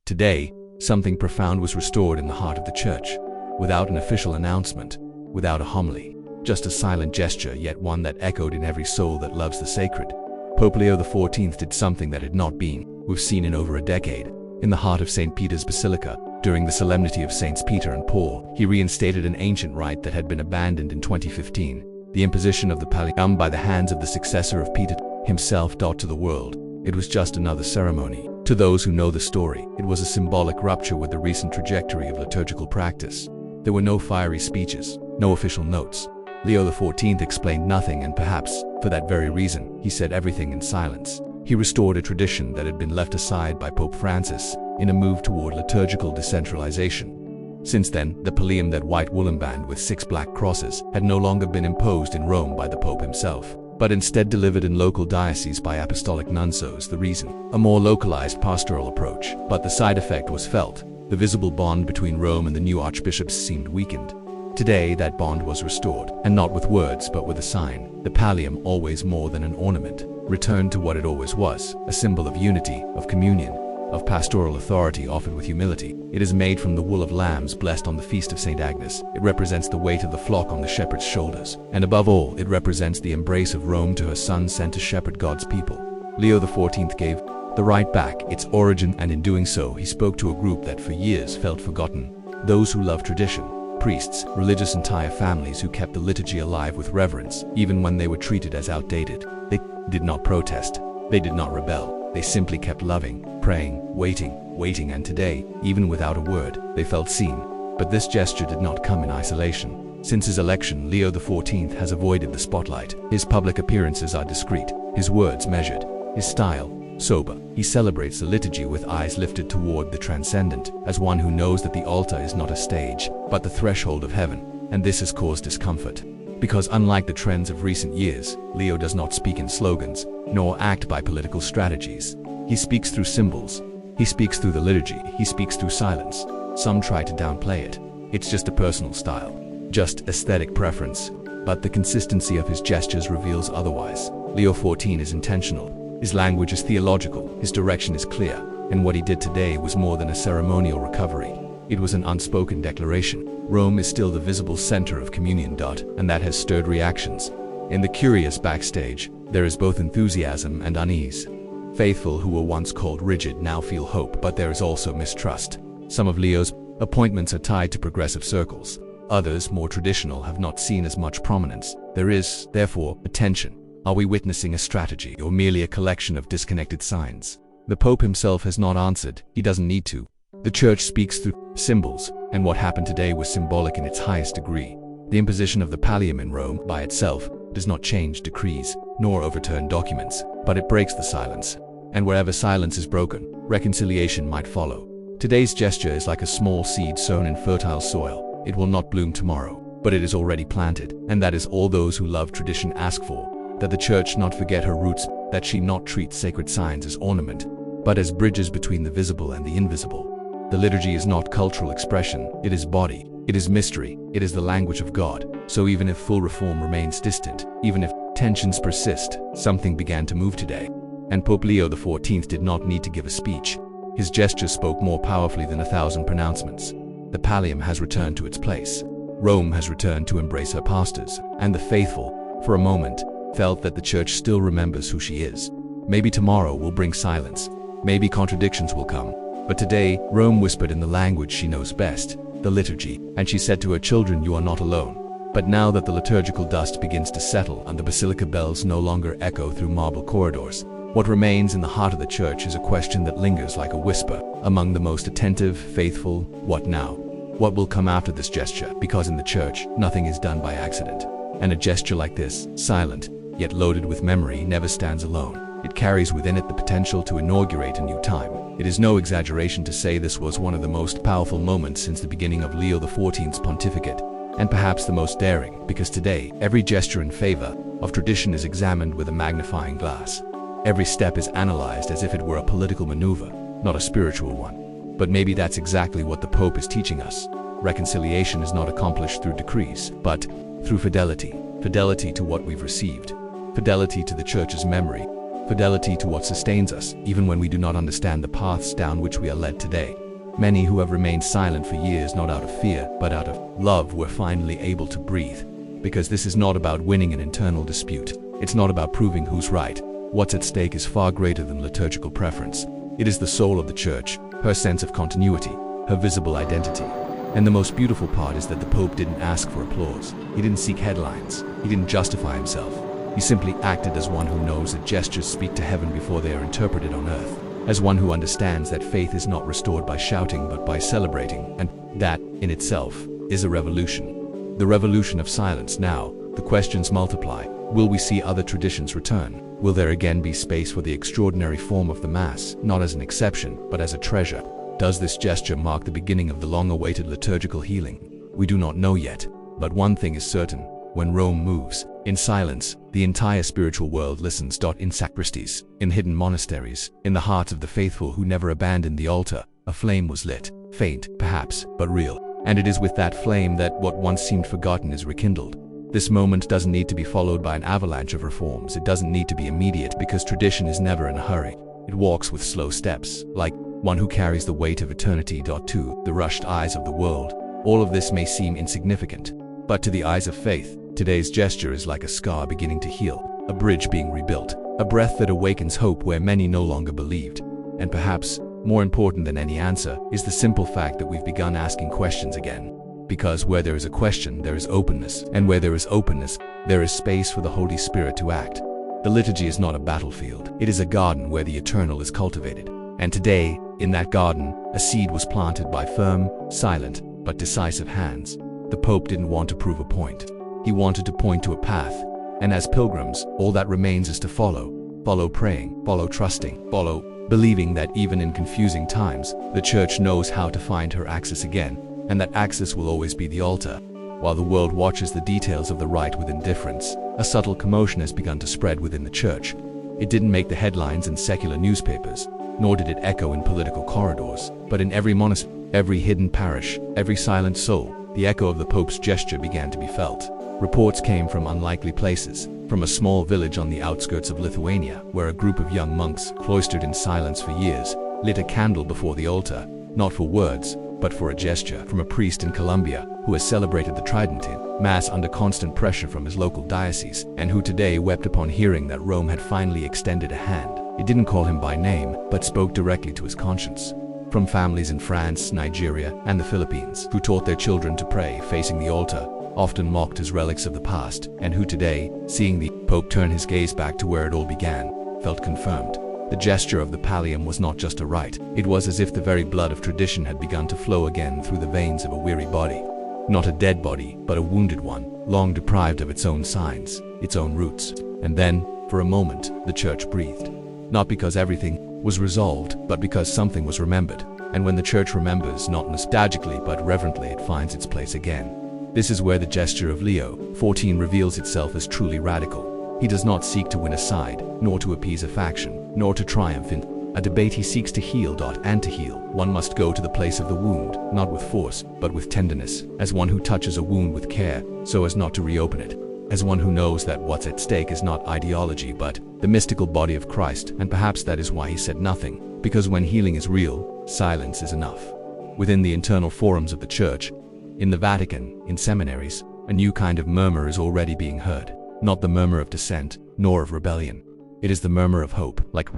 Today, something profound was restored in the heart of the Church, without an official announcement, without a homily, just a silent gesture, yet one that echoed in every soul that loves the sacred. Pope Leo XIV did something that had not been, we've seen in over a decade. In the heart of St. Peter's Basilica, during the solemnity of Saints Peter and Paul, he reinstated an ancient rite that had been abandoned in 2015, the imposition of the Paleum by the hands of the successor of Peter himself. To the world, it was just another ceremony. To those who know the story, it was a symbolic rupture with the recent trajectory of liturgical practice. There were no fiery speeches, no official notes. Leo XIV explained nothing, and perhaps, for that very reason, he said everything in silence. He restored a tradition that had been left aside by Pope Francis in a move toward liturgical decentralization. Since then, the Paleum, that white woolen band with 6 black crosses, had no longer been imposed in Rome by the Pope himself, but instead delivered in local dioceses by apostolic nunsos. The reason? A more localized pastoral approach. But the side effect was felt. The visible bond between Rome and the new archbishops seemed weakened. Today, that bond was restored, and not with words but with a sign. The Paleum, always more than an ornament, returned to what it always was, a symbol of unity, of communion, of pastoral authority offered with humility. It is made from the wool of lambs blessed on the feast of St. Agnes. It represents the weight of the flock on the shepherd's shoulders. And above all, it represents the embrace of Rome to her son sent to shepherd God's people. Leo XIV gave the Rite back its origin, and in doing so, he spoke to a group that for years felt forgotten. Those who love tradition. Priests, religious entire families who kept the liturgy alive with reverence, even when they were treated as outdated. They did not protest. They did not rebel. They simply kept loving, praying, waiting, and today, even without a word, they felt seen. But this gesture did not come in isolation. Since his election, Leo XIV has avoided the spotlight. His public appearances are discreet, his words measured, his style sober. He celebrates the liturgy with eyes lifted toward the transcendent, as one who knows that the altar is not a stage, but the threshold of heaven. And this has caused discomfort. Because unlike the trends of recent years, Leo does not speak in slogans, nor act by political strategies. He speaks through symbols. He speaks through the liturgy. He speaks through silence. Some try to downplay it. It's just a personal style, just aesthetic preference. But the consistency of his gestures reveals otherwise. Leo XIV is intentional. His language is theological. His direction is clear. And what he did today was more than a ceremonial recovery. It was an unspoken declaration. Rome is still the visible center of communion. And that has stirred reactions. In the curious backstage, there is both enthusiasm and unease. Faithful who were once called rigid now feel hope, but there is also mistrust. Some of Leo's appointments are tied to progressive circles. Others, more traditional, have not seen as much prominence. There is, therefore, a tension. Are we witnessing a strategy or merely a collection of disconnected signs? The Pope himself has not answered. He doesn't need to. The Church speaks through symbols, and what happened today was symbolic in its highest degree. The imposition of the Paleum in Rome, by itself, does not change decrees, nor overturn documents, but it breaks the silence. And wherever silence is broken, reconciliation might follow. Today's gesture is like a small seed sown in fertile soil. It will not bloom tomorrow, but it is already planted, and that is all those who love tradition ask for. That the Church not forget her roots, that she not treat sacred signs as ornament, but as bridges between the visible and the invisible. The liturgy is not cultural expression, it is body, it is mystery, it is the language of God. So even if full reform remains distant, even if tensions persist, something began to move today. And Pope Leo XIV did not need to give a speech. His gesture spoke more powerfully than 1,000 pronouncements. The Paleum has returned to its place. Rome has returned to embrace her pastors, and the faithful, for a moment, felt that the Church still remembers who she is. Maybe tomorrow will bring silence. Maybe contradictions will come. But today, Rome whispered in the language she knows best, the liturgy, and she said to her children, "You are not alone." But now that the liturgical dust begins to settle and the basilica bells no longer echo through marble corridors, what remains in the heart of the Church is a question that lingers like a whisper among the most attentive, faithful. What now? What will come after this gesture? Because in the Church, nothing is done by accident. And a gesture like this, silent, yet loaded with memory, never stands alone. It carries within it the potential to inaugurate a new time. It is no exaggeration to say this was one of the most powerful moments since the beginning of Leo XIV's pontificate, and perhaps the most daring, because today, every gesture in favor of tradition is examined with a magnifying glass. Every step is analyzed as if it were a political maneuver, not a spiritual one. But maybe that's exactly what the Pope is teaching us. Reconciliation is not accomplished through decrees, but through fidelity. Fidelity to what we've received. Fidelity to the Church's memory. fidelity to what sustains us, even when we do not understand the paths down which we are led today. Many who have remained silent for years, not out of fear, but out of love, were finally able to breathe. Because this is not about winning an internal dispute. It's not about proving who's right. What's at stake is far greater than liturgical preference. It is the soul of the Church, her sense of continuity, her visible identity. And the most beautiful part is that the Pope didn't ask for applause. He didn't seek headlines. He didn't justify himself. He simply acted as one who knows that gestures speak to heaven before they are interpreted on earth. As one who understands that faith is not restored by shouting but by celebrating, and that, in itself, is a revolution. The revolution of silence. Now, the questions multiply. Will we see other traditions return? Will there again be space for the extraordinary form of the Mass, not as an exception, but as a treasure? Does this gesture mark the beginning of the long-awaited liturgical healing? We do not know yet, but one thing is certain. When Rome moves, in silence, the entire spiritual world listens. In sacristies, in hidden monasteries, in the hearts of the faithful who never abandoned the altar, a flame was lit, faint, perhaps, but real. And it is with that flame that what once seemed forgotten is rekindled. This moment doesn't need to be followed by an avalanche of reforms. It doesn't need to be immediate, because tradition is never in a hurry. It walks with slow steps, like one who carries the weight of eternity. To the rushed eyes of the world, all of this may seem insignificant. But to the eyes of faith, today's gesture is like a scar beginning to heal, a bridge being rebuilt, a breath that awakens hope where many no longer believed. And perhaps, more important than any answer, is the simple fact that we've begun asking questions again. Because where there is a question, there is openness, and where there is openness, there is space for the Holy Spirit to act. The liturgy is not a battlefield. It is a garden where the eternal is cultivated. And today, in that garden, a seed was planted by firm, silent, but decisive hands. The Pope didn't want to prove a point. He wanted to point to a path. And as pilgrims, all that remains is to follow. Follow praying, follow trusting, follow believing that even in confusing times, the Church knows how to find her axis again, and that axis will always be the altar. While the world watches the details of the Rite with indifference, a subtle commotion has begun to spread within the Church. It didn't make the headlines in secular newspapers, nor did it echo in political corridors, but in every monastery, every hidden parish, every silent soul, the echo of the Pope's gesture began to be felt. Reports came from unlikely places, from a small village on the outskirts of Lithuania, where a group of young monks, cloistered in silence for years, lit a candle before the altar, not for words, but for a gesture. From a priest in Colombia, who has celebrated the Tridentine Mass under constant pressure from his local diocese, and who today wept upon hearing that Rome had finally extended a hand. It didn't call him by name, but spoke directly to his conscience. From families in France, Nigeria, and the Philippines, who taught their children to pray facing the altar, often mocked as relics of the past, and who today, seeing the Pope turn his gaze back to where it all began, felt confirmed. The gesture of the Paleum was not just a rite. It was as if the very blood of tradition had begun to flow again through the veins of a weary body. Not a dead body, but a wounded one, long deprived of its own signs, its own roots. And then, for a moment, the Church breathed. Not because everything was resolved, but because something was remembered. And when the Church remembers, not nostalgically but reverently, it finds its place again. This is where the gesture of Leo XIV reveals itself as truly radical. He does not seek to win a side, nor to appease a faction, nor to triumph in a debate. He seeks to heal. And to heal, one must go to the place of the wound, not with force, but with tenderness, as one who touches a wound with care, so as not to reopen it, as one who knows that what's at stake is not ideology, but the mystical body of Christ. And perhaps that is why he said nothing, because when healing is real, silence is enough. Within the internal forums of the Church, in the Vatican, in seminaries, a new kind of murmur is already being heard. Not the murmur of dissent, nor of rebellion. It is the murmur of hope, like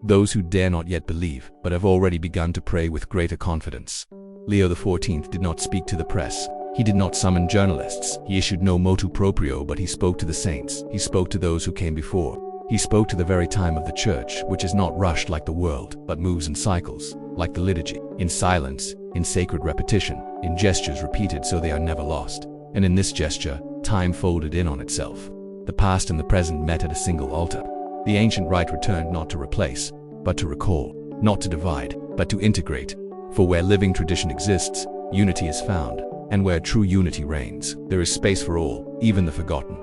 those who dare not yet believe, but have already begun to pray with greater confidence. Leo XIV did not speak to the press. He did not summon journalists. He issued no motu proprio, but he spoke to the saints. He spoke to those who came before. He spoke to the very time of the Church, which is not rushed like the world, but moves in cycles, like the liturgy, in silence, in sacred repetition, in gestures repeated so they are never lost. And in this gesture, time folded in on itself. The past and the present met at a single altar. The ancient rite returned not to replace, but to recall, not to divide, but to integrate. For where living tradition exists, unity is found, and where true unity reigns, there is space for all, even the forgotten.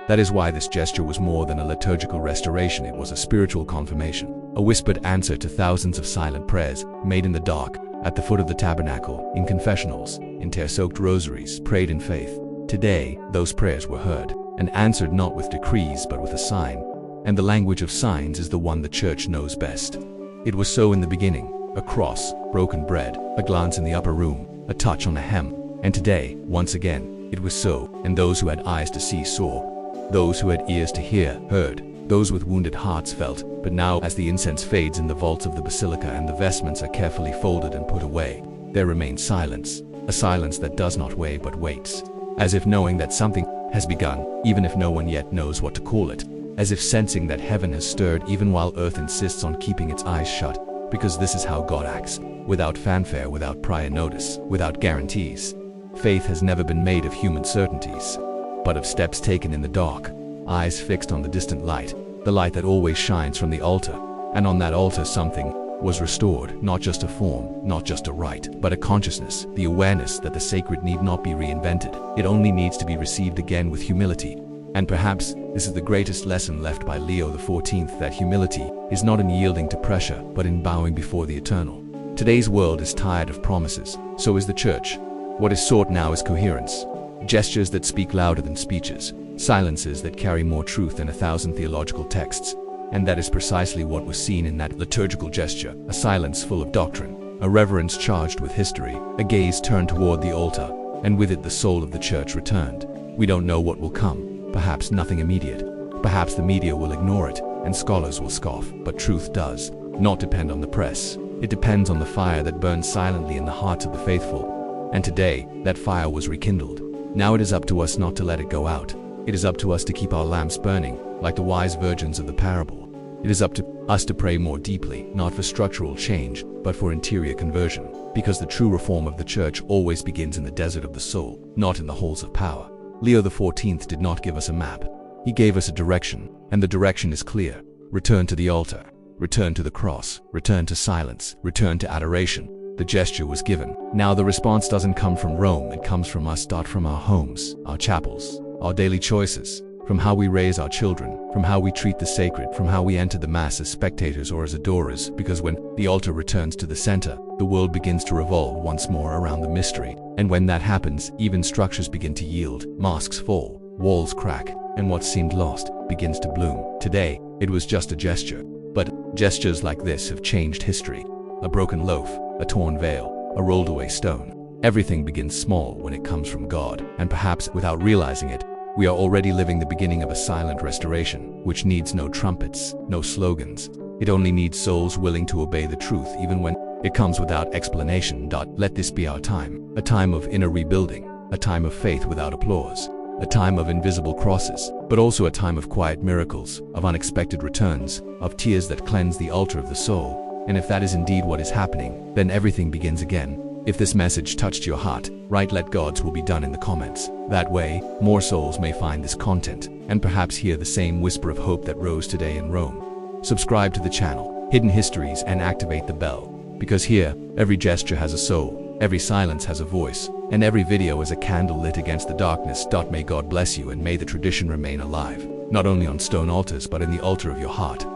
That is why this gesture was more than a liturgical restoration. It was a spiritual confirmation, a whispered answer to thousands of silent prayers, made in the dark, at the foot of the tabernacle, in confessionals, in tear-soaked rosaries, prayed in faith. Today, those prayers were heard, and answered not with decrees but with a sign. and the language of signs is the one the Church knows best. It was so in the beginning: a cross, broken bread, a glance in the upper room, a touch on a hem. And today, once again, it was so, and those who had eyes to see saw. Those who had ears to hear heard. Those with wounded hearts felt. But now, as the incense fades in the vaults of the basilica and the vestments are carefully folded and put away, there remains silence, a silence that does not weigh but waits, as if knowing that something has begun, even if no one yet knows what to call it, as if sensing that heaven has stirred even while earth insists on keeping its eyes shut, because this is how God acts, without fanfare, without prior notice, without guarantees. Faith has never been made of human certainties, but of steps taken in the dark, eyes fixed on the distant light, the light that always shines from the altar. And on that altar something was restored, not just a form, not just a rite, but a consciousness, the awareness that the sacred need not be reinvented. It only needs to be received again with humility. And perhaps this is the greatest lesson left by Leo XIV, that humility is not in yielding to pressure, but in bowing before the eternal. Today's world is tired of promises, so is the Church. What is sought now is coherence. Gestures that speak louder than speeches, silences that carry more truth than 1,000 theological texts. And that is precisely what was seen in that liturgical gesture: a silence full of doctrine, a reverence charged with history, a gaze turned toward the altar, and with it the soul of the Church returned. We don't know what will come, perhaps nothing immediate, perhaps the media will ignore it, and scholars will scoff, but truth does not depend on the press. It depends on the fire that burns silently in the hearts of the faithful. And today, that fire was rekindled. Now it is up to us not to let it go out. It is up to us to keep our lamps burning, like the wise virgins of the parable. It is up to us to pray more deeply, not for structural change, but for interior conversion, because the true reform of the Church always begins in the desert of the soul, not in the halls of power. Leo XIV did not give us a map. He gave us a direction, and the direction is clear. Return to the altar, return to the cross, return to silence, return to adoration. The gesture was given. Now the response doesn't come from Rome, it comes from us, from our homes, our chapels, our daily choices, from how we raise our children, from how we treat the sacred, from how we enter the Mass as spectators or as adorers, because when the altar returns to the center, the world begins to revolve once more around the mystery. And when that happens, even structures begin to yield, masks fall, walls crack, and what seemed lost begins to bloom. Today, it was just a gesture, but gestures like this have changed history. A broken loaf, a torn veil, a rolled away stone. Everything begins small when it comes from God, and perhaps without realizing it, we are already living the beginning of a silent restoration, which needs no trumpets, no slogans. It only needs souls willing to obey the truth even when it comes without explanation. Let this be our time, a time of inner rebuilding, a time of faith without applause, a time of invisible crosses, but also a time of quiet miracles, of unexpected returns, of tears that cleanse the altar of the soul. And if that is indeed what is happening, then everything begins again. If this message touched your heart, write "Let God's will be done" in the comments. That way, more souls may find this content, and perhaps hear the same whisper of hope that rose today in Rome. Subscribe to the channel, Hidden Histories, and activate the bell, because here, every gesture has a soul, every silence has a voice, and every video is a candle lit against the darkness. May God bless you, and may the tradition remain alive, not only on stone altars but in the altar of your heart.